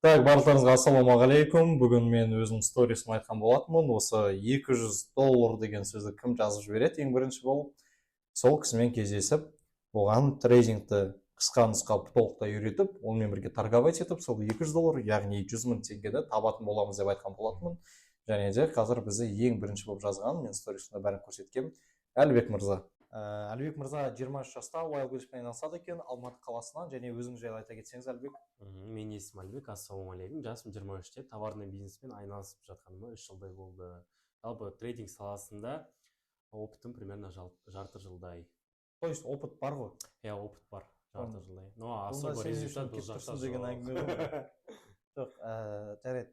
Так, барлықтарыңызға ассалаумағалейкум. Бүгін мен өзім сторисімде айтқан болатынмын. Осы 200 доллар деген сөзді кім жазып жібереді ең бірінші болып. Сол кісімен кездесіп, оған трейдингті қысқа нұсқа толықтай үйретіп, онымен бірге торговать етіп, сол 200 доллар, яғни 100 мың теңгені табатын боламыз деп айтқан болатынмын. Және де қазір бізде ең бірінші болып жазған, мен сторисімде бәрін көрсеткен, Әлібек мырза. Әлібек мырза 23 жаста wild goosепен айналысады екен, Алматы қаласынан. Және өзіңіз жайлы айта кетсеңіз, Әлібек. Мен есімім Әлібек, ассалаумағалейкум. Жасым 23-те, товарный бизнеспен айналысып жатқаныма 3 жылдай болды. Жалпы трейдинг саласында опытым примерно жарты жылдай. То есть опыт бар ғой? Иә, опыт бар, жарты жылдай. Но особо результат бұл жақта жоқ. Жоқ, жарайды.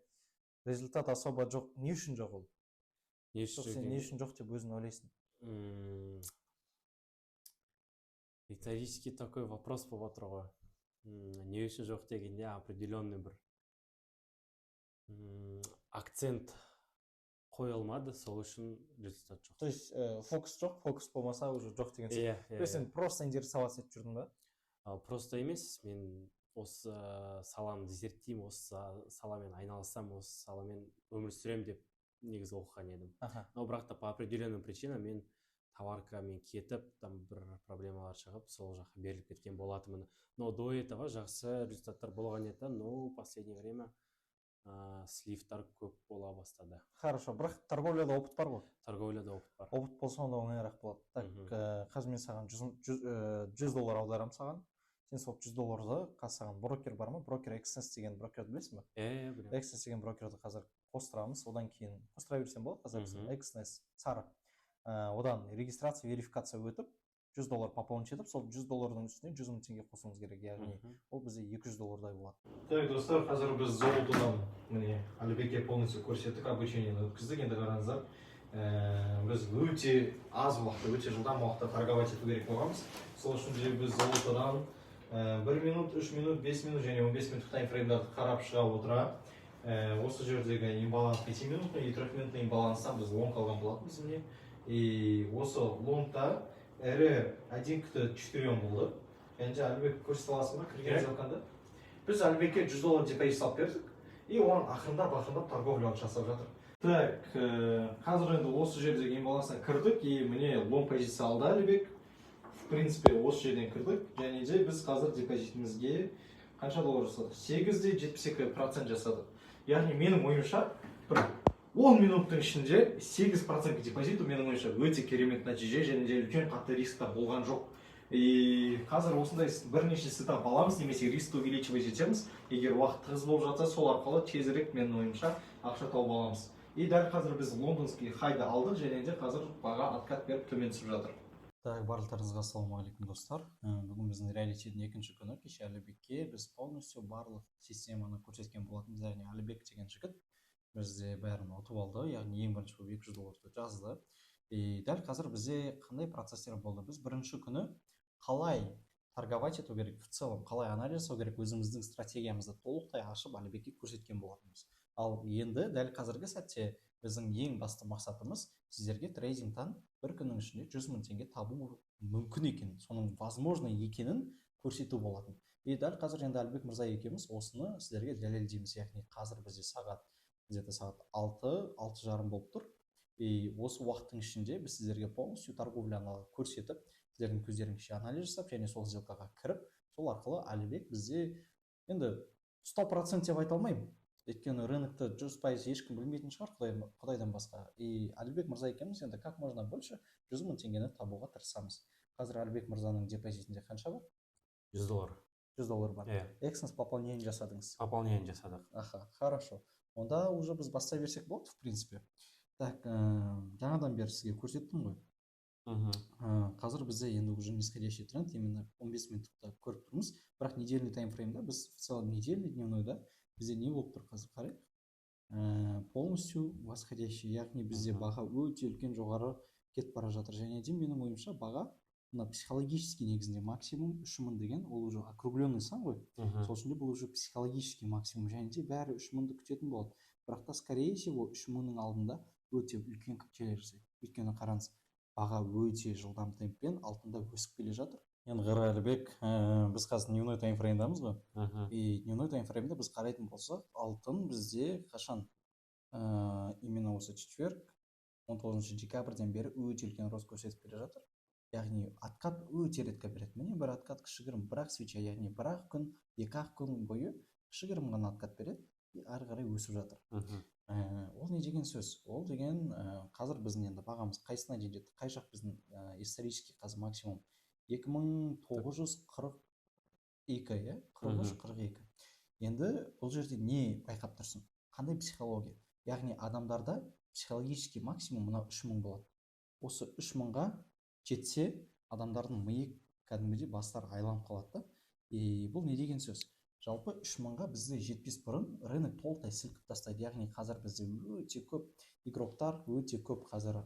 Результат особо жоқ. Не үшін жоқ ол? Сен не үшін жоқ деп өзің ойлайсың? Риторический такой вопрос болып отыр ғой. Не үшін жоқ дегенде определенный бір акцент қойылмады, сол үшін результат жоқ. То есть фокус жоқ, фокус болмаса уже жоқ деген сөз. То есть сен просто интересоваться етіп жүрдің ба? Просто емес, мен осы саланы зерттеймін, осы саламен айналысам, осы саламен өмір сүрем деп негізі оқыған едім. Но бірақ та по определенным причинам мен товаркамен кетіп, там бір проблемалар шығып, сол жаққа беріліп кеткен болатынмын. Но до этого жақсы результаттар болған еді, но последнее время сливтар көп бола бастады. Хорошо, бірақ торговляда опыт бар ғой? Торговляда опыт бар. Опыт болса, онда оңайырақ болады. Так, қазір мен саған 100 доллар аударам саған. Сен сол 100 долларды саған брокер бар ма? Брокер Excense деген брокерді білесің ба? Білемін. Excense деген брокерді қазір қостырамыз, одан кейін қостыра берсем болады қазір. Excense сары. Одан регистрация, верификация өтіп, 100 доллар пополнить етіп, сол 100 доллардың үстіне 100 мың теңге қосуымыз керек, яғни ол бізде 200 доллардай болады. Так, достар, қазір біз золотодан міне Әлібекке полностью көрсеттік, обучениені өткіздік. Енді қараңыздар, біз өте аз уақытта, өте жылдам уақытта торговать ету керек болғанбыз. Сол үшін де біз золотодан 1 минут, 3 минут, 5 минут және 15 минуттық таймфреймдарды қарап шыға отыра, осы жердегі имбаланс 5 минуттың и 3 минуттың имбаланстан біз лонг алған болатынбыз міне. И осы лонгта әрі 1,4 болды. Және Әлібек көрсете аласың ба, кірген сделканда? Біз Әлібекке 100 доллар депозит салып бердік, и оған ақырындап торговля жасап жатыр. Так, қазір енді осы жердегі имбалансына кірдік, и міне лонг позиция алды Әлібек. В принципе, осы жерден кірдік, және де біз қазір депозитімізге қанша доллар жасадық? 8,72% жасадық. Яғни менің ойымша, 10 минуттың ішінде 8% депозиту менің ойымша өте керемет нәтиже, және де үлкен қатты рисктар болған жоқ. И қазір осындай бірнеше сетап аламыз, немесе рискті увеличивать етеміз. Егер уақыт тығыз болып жатса, сол арқылы тезірек менің ойымша ақша тауып аламыз. И дәл қазір біз лондонский хайды алдық, және де қазір баға откат беріп төмен түсіп жатыр. Так, барлықтарыңызға ассалаумағалейкум достар. Бүгін біздің реалитидің екінші күні. Кеше Әлібекке біз полностью барлық системаны көрсеткен болатынбыз. Яғни Әлібек деген жігіт бізде бәрін ұтып алды, яғни ең бірінші болып 200 долларды жазды. И дәл қазір бізде қандай процестер болды? Біз бірінші күні қалай торговать ету керек, в целом қалай анализ жасау керек, өзіміздің стратегиямызды толықтай ашып Әлібекке көрсеткен болатынбыз. Ал енді дәл қазіргі сәтте біздің ең басты мақсатымыз сіздерге трейдингтан бір күннің ішінде 100 мың теңге табу мүмкін екенін, соның возможно екенін көрсету болатын. И дәл қазір енді Әлібек мырза екеуміз осыны сіздерге дәлелдейміз. Яғни қазір бізде сағат 6:30 болып тұр. И осы уақыттың ішінде біз сіздерге полностью торговляны көрсетіп, сіздердің көздеріңізше анализ жасап, және сол сделкаға кіріп, сол арқылы Әлібек бізде енді 100% деп айта алмаймын. Өйткені рынокты 100% ешкім білмейтін шығар, Құдайдан басқа. И Әлібек мырза екеуміз енді как можно больше 100 мың теңгені табуға тырысамыз. Қазір Әлібек мырзаның депозитінде қанша бар? 100 доллар. 100 доллар бар. Эксенс пополнение жасадыңыз. Пополнение жасадық. Хорошо. Онда уже біз бастай берсек болады, в принципе. Так, жаңадан бері сізге көрсеттім ғой. Қазір бізде енді уже нисходящий тренд, именно 15 минуттықта көріп тұрмыз. Бірақ недельный таймфреймда біз в целом недельный, дневнойда бізде не болып тұр қазір қарайық? Полностью восходящий, яғни бізде баға өте үлкен жоғары кетіп бара жатыр. Және де менің ойымша баға психологический негізінде максимум 3000 деген, ол уже округленный сан ғой. Сол үшін де бұл уже психологический максимум, және де бәрі 3000-ді күтетін болады. Бірақ та скорее всего 3000-ның алдында өте үлкен күтелер жасайды. Өйткені қараңыз, баға өте жылдам темппен алтында өсіп келе жатыр. Енді Ғаралбек, біз қазір дневной таймфреймдамыз ғой. И дневной таймфреймде біз қарайтын болсақ, алтын бізде қашан именно осы четверг 19 декабрьден бері өте үлкен рост көрсетіп келе жатыр. Яғни откат өте ретко береді. Міне бір откат кішігірім, бірақ свеча, яғни бір-ақ күн, екі-ақ күн бойы кішігірім ғана откат береді и ары қарай өсіп жатыр. Ол не деген сөз? Ол деген қазір біздің енді бағамыз қайсына дейін жетті? Қай жақ біздің исторический қазір максимум 2942, иә, 43-42. Енді бұл жерде не байқап тұрсың? Қандай психология? Яғни адамдарда психологический максимум мына 3000 болады. Осы 3000-ға жетсе, адамдардың миы кәдімгідей бастары айланып қалады да. И бұл не деген сөз? Жалпы 3000-ға бізде жетпес бұрын рынок толықтай сілкіп тастайды. Яғни қазір бізде өте көп игроктар, өте көп қазір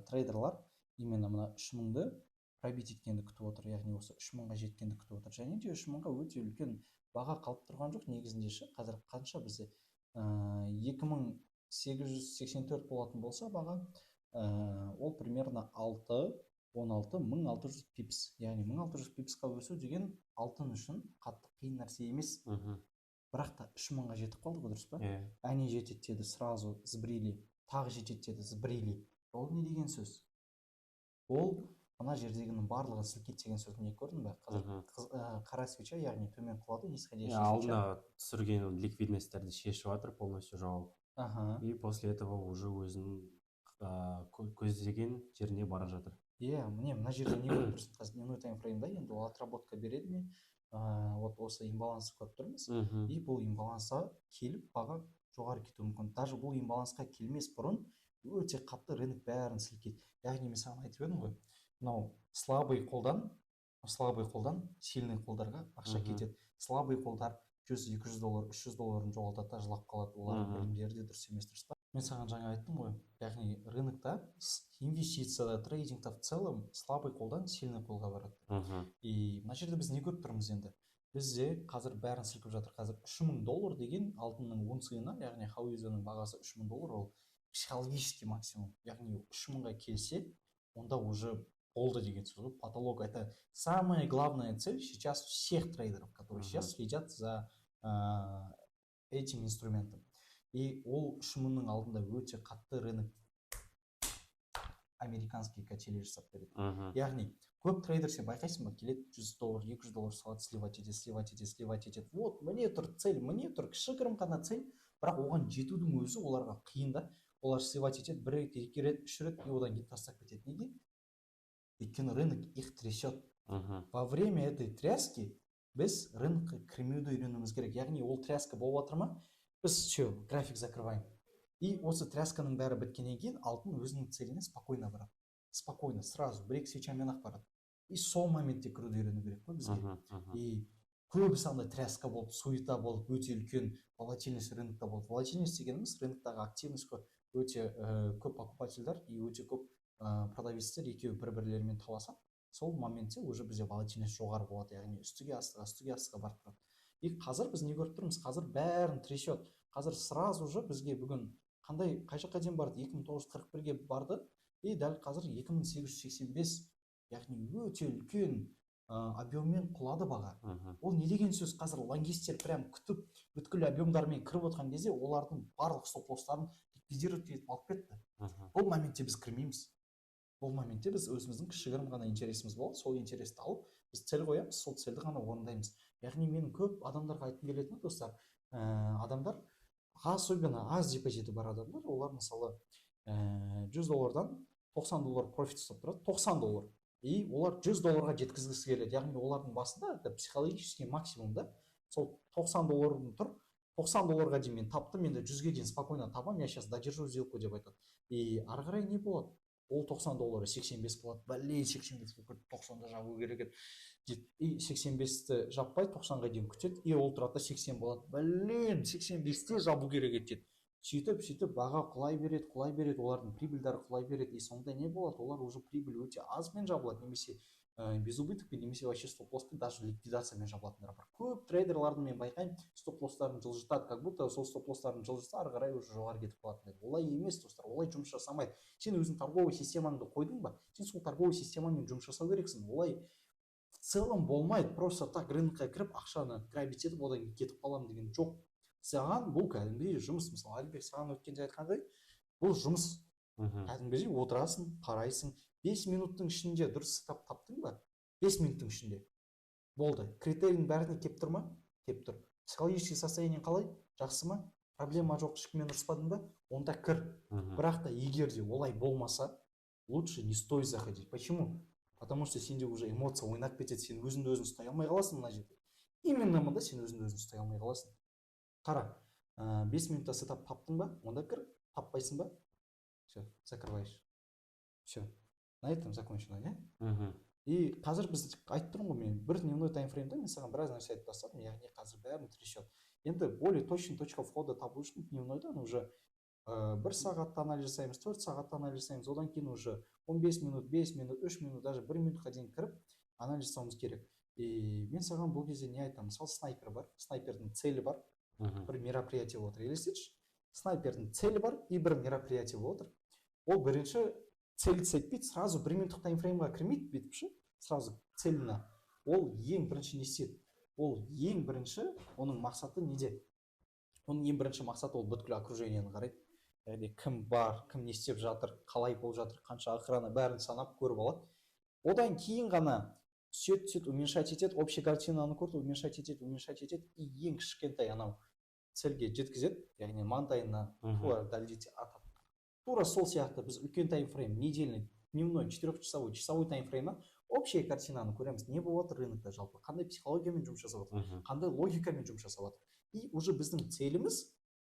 трейдерлар именно мына 3000-ді пробить еткенді күтіп отыр. Яғни осы 3000-ға жеткенді күтіп отыр. Және де 3000-ға өте үлкен баға қалып тұрған жоқ. Негізінде ше, қазір қанша бізде 2884 болатын болса баға, ол примерно 1600 пипс. Яғни 1600 пипсқа өсу деген алтын үшін қатты қиын нәрсе емес. Бірақ та 3000-ға жетіп қалдық, дұрыс па? Әне жетеді деді, сразу сбрили, тағы жетеді деді, сбрили. Ол не деген сөз? Ол мына жердегінің барлығы сілкет деген сөзді не көрдің бе? Қазір қара свеча, яғни төмен құлады, нисходящий свеча. Алдына түсірген ликвидностьтерді шешіп жатыр, полностью жауып. И после этого уже өзінің көздеген жеріне бара жатыр. Міне мына жерде не көріп тұрсың? Қазір дневной таймфреймда енді ол отработка береді ме? Вот осы имбалансы көріп тұрмыз. И бұл имбалансқа келіп баға жоғары кетуі мүмкін. Даже бұл имбалансқа келмес бұрын өте қатты рынок бәрін сілкейді. Яғни мен саған айтып едім ғой, мынау слабый қолдан сильный қолдарға ақша кетеді. Слабый қолдар 100-200 доллар, 300 долларын жоғалтады да жылап қалады. Олардың білімдері де дұрыс емес, дұрыс па? Мен саған жаңа айттым ғой, яғни рынокта инвестицияда, трейдингта в целом слабый қолдан сильный қолға барады. И мына жерде біз не көріп тұрмыз енді? Бізде қазір бәрін сілкіп жатыр. Қазір 3000 доллар деген алтынның унцияна, яғни хауизаның бағасы 3000 доллар, ол психологический максимум. Яғни 3000-ға келсе, онда уже болды деген сөз. Потолок — это самая главная цель сейчас всех трейдеров, которые сейчас следят за этим инструментом. И ол 3000-ның алдында өте қатты рынок американский качели жасап береді. Яғни көп трейдер сен байқайсың ба, келеді 100 доллар, 200 доллар салады, сливать етеді. Вот, міне тұр цель, міне тұр кішігірім ғана цель, бірақ оған жетудің өзі оларға қиын да. Олар сливать етеді, бір рет, екі рет, үш рет, и одан кейін тастап кетеді. Неге? Өйткені рынок их трясет. Во время этой тряски біз рынокқа кірмеуді үйренуіміз керек. Яғни ол тряска болып жатыр ма? Біз все, график закрываем. И осы трясканың бәрі біткеннен кейін алтын өзінің целіне спокойно барады. Спокойно, сразу, бір-екі свечамен ақ барады. И сол моментте кіруді үйрену керек қой бізге. И көбісі андай тряска болып, суета болып, өте үлкен волатильность рынокта болды. Волатильность дегеніміз рыноктағы активность қой. Өте көп покупательдар и өте көп продавецтер екеуі бір-бірлерімен таласады. Сол моментте уже бізде волатильность жоғары болады, яғни үстіге астыға барып тұрады. И қазір біз не көріп тұрмыз? Қазір бәрін трясет. Қазір сразу же бізге бүгін қай жаққа дейін барды? 2941-ге барды. И дәл қазір 2885, яғни өте үлкен объеммен құлады баға. Ол не деген сөз? Қазір лонгистер прям күтіп, бүткіл объемдармен кіріп отқан кезде олардың барлық стоп-лосстарын ликвидировать етіп алып кетті. Бұл моментте біз кірмейміз. Бұл моментте біз өзіміздің кішігірім ғана интересіміз болады, сол интересті алып, біз цель қоямыз, сол цельді ғана орындаймыз. Яғни мен көп адамдарға айтқым келетіні, достар, адамдар, особенно аз депозиті бар адамдар, олар мысалы 100 доллардан 90 доллар профит ұстап тұрады, 90 доллар. И олар 100 долларға жеткізгісі келеді. Яғни олардың басында это психологический максимум да. Сол 90 долларым тұр, 90 долларға дейін мен таптым, енді 100-ге дейін спокойно табам, я сейчас додержу сделку деп айтады. И ары қарай не болады? Ол 90 доллары 85 болады. Блин, 85 болып 90-да жабу керек еді. И 85-ті жаппай 90-ға дейін күтеді. И ол тұрады 80 болады. Блин, 85-те жабу керек еді. Сөйтіп баға құлай береді, олардың прибыльдары құлай береді. И соңында не болады? Олар уже прибыль өте азмен жабылады, немесе без убытокпен, немесе вообще стоп-лосспен, даже ликвидациямен жабылатындар бар. Көп трейдерлардың мен байқаймын, стоп-лосстарын жылжытады, как будто сол стоп-лосстарын жылжытса ары қарай уже жоғары кетіп қалатын. Олай емес, достар, олай жұмыс жасамайды. Сен өзің торговый системаңды қойдың ба? Сен сол торговый системамен жұмыс жасау керексің. Олай в целом болмайды, просто так рынокқа кіріп ақшаны грабить етіп одан кейін кетіп қаламын деген жоқ. Саған бұл кәдімгідей жұмыс. Мысалы Әлібек саған өткенде айтқандай, бұл жұмыс. Кәдімгідей отырасың, қарайсың, 5 минуттың ішінде дұрыс таптың ба, 5 минуттың ішінде болды. Критерийдің бәріне кеп тұр ма? Кеп тұр. Психологический состояние қалай? Жақсы ма? Проблема жоқ, ешкіммен ұрыспадың ба? Онда кір. Бірақ та егер де олай болмаса, лучше не стой заходить. Почему? Потому что сенде уже эмоция ойнап кетеді, сен өзіңді өзің ұстай алмай қаласың мына жерде. Именно мында сен өзіңді өзің ұстай алмай қаласың. Қара, 5 минутта сетап таптың ба? Онда кір. Таппайсың ба? Все, закрываешь. Все. На этом закончено, не? И қазір біз айтып тұрмын ғой, мен бір дневной таймфреймде мен саған біраз нәрсе айтып тастадым, яғни қазір бәрін трясет. Енді более точный точка входа табу үшін дневнойдан уже 1 сағатта анализ жасаймыз, 4 сағатта анализ жасаймыз, одан кейін уже 15 минут, 5 минут, 3 минут, даже 1 минутқа дейін кіріп анализ жасауымыз керек. И мен саған бұл кезде не айтамын? Мысалы, снайпер бар, снайпердің цели бар, бір мероприятие отыр. Елестетші, снайпердің цели бар и бір мероприятие отыр. Ол бірінші цель сетпейді, сразу 1 минуттық таймфреймға кірмейді бүйтіп ше, сразу целіне. Ол ең бірінші не істеді? Ол ең бірінші, оның мақсаты неде? Оның ең бірінші мақсаты ол бүткіл окружениені қарайды. Яғни кім бар, кім не істеп жатыр, қалай болып жатыр, қанша охрана, бәрін санап көріп алады. Одан кейін ғана сөйт уменьшать етеді, общий картинаны көрді, уменьшать етеді, и ең кішкентай анау цельге жеткізеді, яғни маңдайына тура дәлдете атап. Тура сол сияқты біз үлкен таймфрейм, недельный, дневной, 4-часовой, часовой таймфреймнен общая картинаны көреміз. Не болып жатыр рынокта жалпы, қандай психологиямен жұмыс жасап жатыр, қандай логикамен жұмыс жасап жатыр. И уже біздің целіміз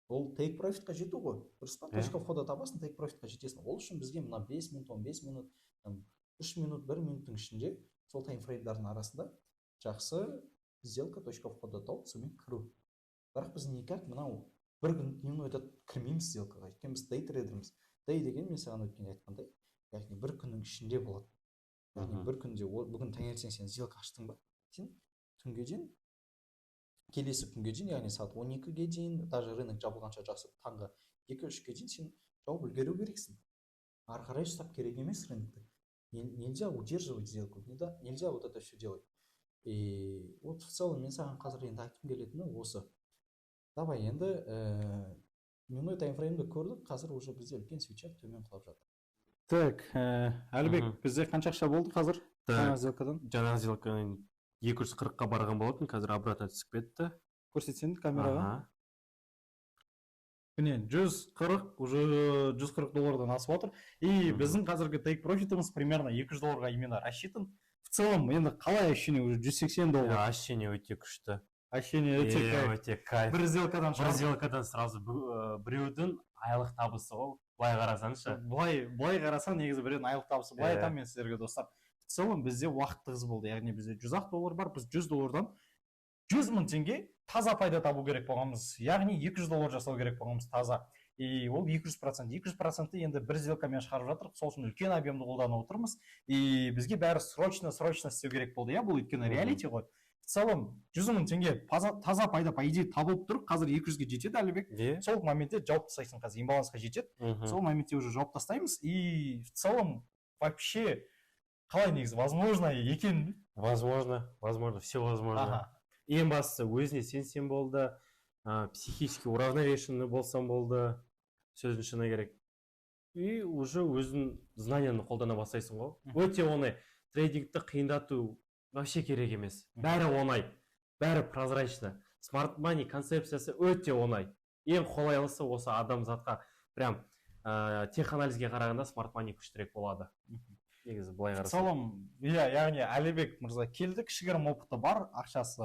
ол take profitқа жету ғой. Дұрыс па? Точка входа табасың, take profitқа жетесің. Ол үшін бізге мына 5 минут, 15 минут, 3 минут, 1 минуттың ішінде сол таймфреймдардың арасында жақсы сделка, точка входа тауып, сонымен кіру. Бірақ біз никак мынау бір күн дневнойда кірмейміз сделкаға. Өйткені біз day трейдерміз. Day деген мен саған өткенде айтқандай, яғни бір күннің ішінде болады. Яғни бір күнде, бүгін таңертең сен сделка аштың ба? Сен түнге дейін, келесі күнге дейін, яғни сағат 12-ге дейін, даже рынок жабылғанша жақсы таңғы 2-3-ге дейін сен жауып үлгеру керексің. Ары қарай ұстап керек емес рынокты. Нельзя удерживать сделку, нельзя вот это все делать. И вот в целом мен саған қазір енді айтқым келетіні осы. Давай енді дневной таймфреймді көрдік, қазір уже бізде үлкен свечер төмен құлап жатыр. Так, Әлібек, бізде қанша ақша болды қазір жаңа сделкадан? Жаңа сделкадан 240-қа барған болатын, қазір обратно түсіп кетті. Көрсетсең камераға. Міне 140, уже 140 доллардан асып отыр. И біздің қазіргі take profitіміз примерно 200 долларға именно рассчитан. В целом, енді қалай ощущение уже 180 доллар? Ощущение өте күшті. Ощущение өте кайф. Бір сделкадан сразу біреудің айлық табысы ол. Былай қарасаңшы. Былай қарасаң негізі біреудің айлық табысы. Былай айтамын мен сіздерге достар. В целом бізде уақыт тығыз болды. Яғни бізде 100 доллар бар, біз 100 доллардан 100 мың теңге таза пайда табу керек болғанбыз. Яғни 200 доллар жасау керек болғанбыз таза. И ол 200%. 200%-ті енді бір сделкамен шығарып жатырық. Сол үшін үлкен объемды қолданып отырмыз. И бізге бәрі срочно істеу керек болды. Бұл өйткені реалити ғой. В целом 100 мың теңге таза пайда по идее табылып тұр. Қазір 200-ге жетеді Әлібек. Сол моментте жауып тастайсың, қазір имбалансқа жетеді. Сол моментте уже жауып тастаймыз. И в целом вообще қалай негізі возможно екен? Возможно, все возможно. Ең бастысы өзіне сенсең болды, психически уравновешенный болсам болды, сөздің шыны керек. И уже өзің знанияны қолдана бастайсың ғой. Өте оңай. Трейдингті қиындату вообще керек емес. Бәрі оңай, бәрі прозрачно. Smart money концепциясы өте оңай. Ең қолайлысы осы адамзатқа прям теханализге қарағанда smart money күштірек болады. Негізі былай қарасаң. Салам, яғни Әлібек мырза келді, кішігірім опыты бар, ақшасы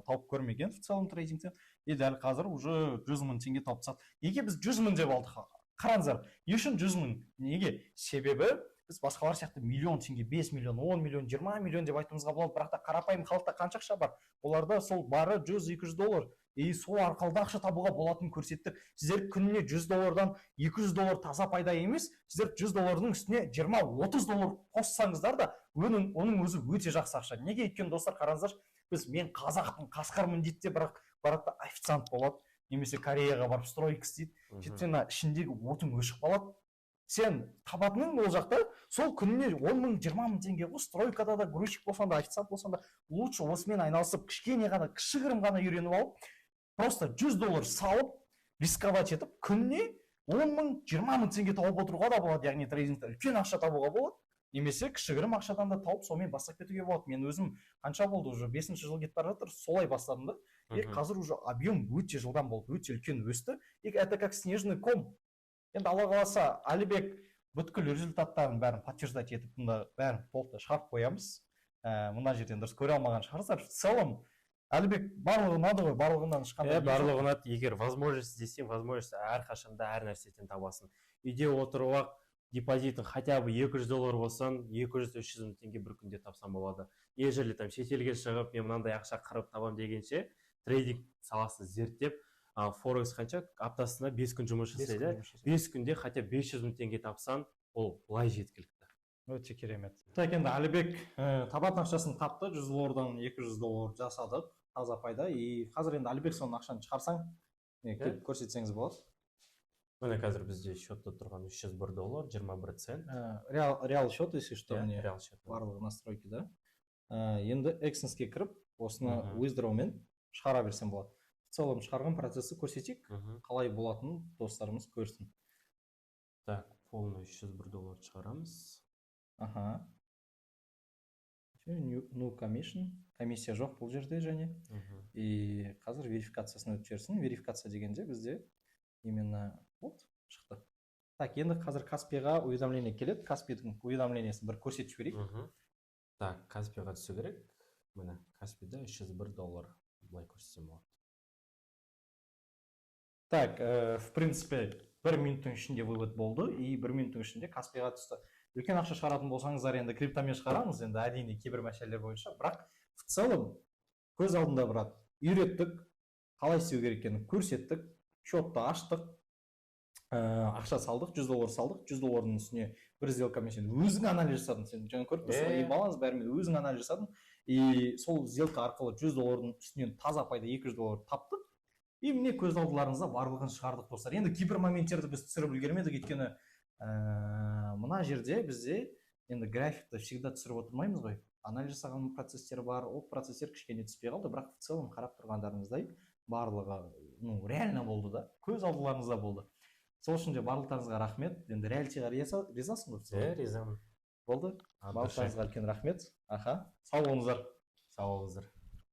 тауып көрмеген в целом трейдингтен. И дәл қазір уже 100 мың теңге тауып тастады. Неге біз 100 мың деп алдық? Қараңыздар, не үшін 100 мың? Неге? Себебі біз басқалар сияқты миллион теңге, 5 миллион, 10 миллион, 20 миллион деп айтуымызға болады, бірақ та қарапайым халықта қанша ақша бар? Оларда сол бары 100-200 доллар. И сол арқылы ақша табуға болатынын көрсеттік. Сіздер күніне 100 доллардан 200 доллар таза пайда емес, сіздер 100 доллардың үстіне 20-30 доллар қоссаңыздар да, оның өзі өте жақсы ақша. Неге? Өйткені достар, қараңыздар, мен қазақтың қасқармын дейді де, бірақ баракта официант болады, немесе Кореяға барып стройка істейді. Жетпен ішіндегі отың өшіп қалады. сен табатының ол жақта сол күніне 10 мың 20 мың теңге ғой, стройкада да грузчик болсаң да официант болсаң да лучше осымен айналысып кішкене ғана кішігірім ғана үйреніп алып просто $100 салып рисковать етіп күніне 10 мың 20 мың теңге тауып отыруға да болады, яғни трейдингте үлкен ақша табуға болады, немесе кішігірім ақшадан да тауып сонымен бастап кетуге болады. Мен өзім қанша болды, уже 5-ші жыл кетіп бара жатыр, солай бастадым да. И қазір уже объем өте жылдам болды, өте үлкен өсті. И это как снежный ком. Енді алла қаласа Әлібек бүткіл результаттарын бәрін подтверждать етіп, мұнда бәрін толықтай шығарып қоямыз. Мына жерден дұрыс көре алмаған шығарсыздар. В целом Әлібек барлығы ұнады ғой, барлығынан ешқандай. Барлығы ұнады. Егер возможность десең, возможность әрқашанда әр нәрседен табасың. Үйде отырып депозитің хотя бы $200 болсан, 200-300 теңге бір күнде тапсам болады. Ежели там шетелге шығып, мен мынандай ақша қырып табам дегенше, трейдинг саласын зерттеп, Форекс қанша аптасына 5 күн жұмыс жасайды. 5 күнде хотя 500 мың теңге тапсан, ол былай жеткілікті. Өте керемет. Так, енді Әлібек табатын ақшасын тапты, $100-дан $200 жасадық, таза пайда. И қазір енді Әлібек соның ақшаны шығарсаң, көрсетсеңіз болады. Міне қазір бізде счетта тұрған $301, 21 цент. Реал счет, если что, мне реал счет. Барлығы настройки, да. Енді Exyns'ке кіріп, осыны withdrawмен шығара берсем болады. В целом шығарған процессы көрсетейік, қалай болатынын достарымыз көрсін. Так, полный $301 шығарамыз. No commission, комиссия жоқ бұл жерде және. И қазір верификациясына өтіп жіберсін. Верификация дегенде бізде именно вот шықты. Так, енді қазір Каспиға уведомление келеді. Каспидің уведомлениесін бір көрсетіп жіберейік. Так, Каспиға түсу керек. Міне Каспида $301 былай көрсетсем болады. Так, в принципе, 1 минуттың ішінде вывод болды, и 1 минуттың ішінде Каспиға түсті. Үлкен ақша шығаратын болсаңыздар, енді криптомен шығарамыз, енді әрине кейбір мәселелер бойынша, бірақ в целом көз алдында брат, үйреттік, қалай істеу керек екенін көрсеттік, счетты аштық, ақша салдық, $100 салдық, $100-ның үстіне бір сделкамен сен өзің анализ жасадың, сен жаңа көріп тұрсың, и баланс бәрімен өзің анализ жасадың, и сол сделка арқылы $100-ның үстінен таза пайда $200 таптық. И міне көз алдыларыңызда барлығын шығардық достар. Енді кейбір моменттерді біз түсіріп үлгермедік, өйткені мына жерде бізде енді графикті всегда түсіріп отырмаймыз ғой. Анализ жасаған процестер бар, ол процестер кішкене түспей қалды, бірақ в целом қарап тұрғандарыңыздай барлығы реально болды да, көз алдыларыңызда болды. Сол үшін де барлықтарыңызға рахмет. Енді реалитиға ризасың ғой? Ризамын. Болды. Барлықтарыңызға үлкен рахмет. Сау болыңыздар. Сау болыңыздар.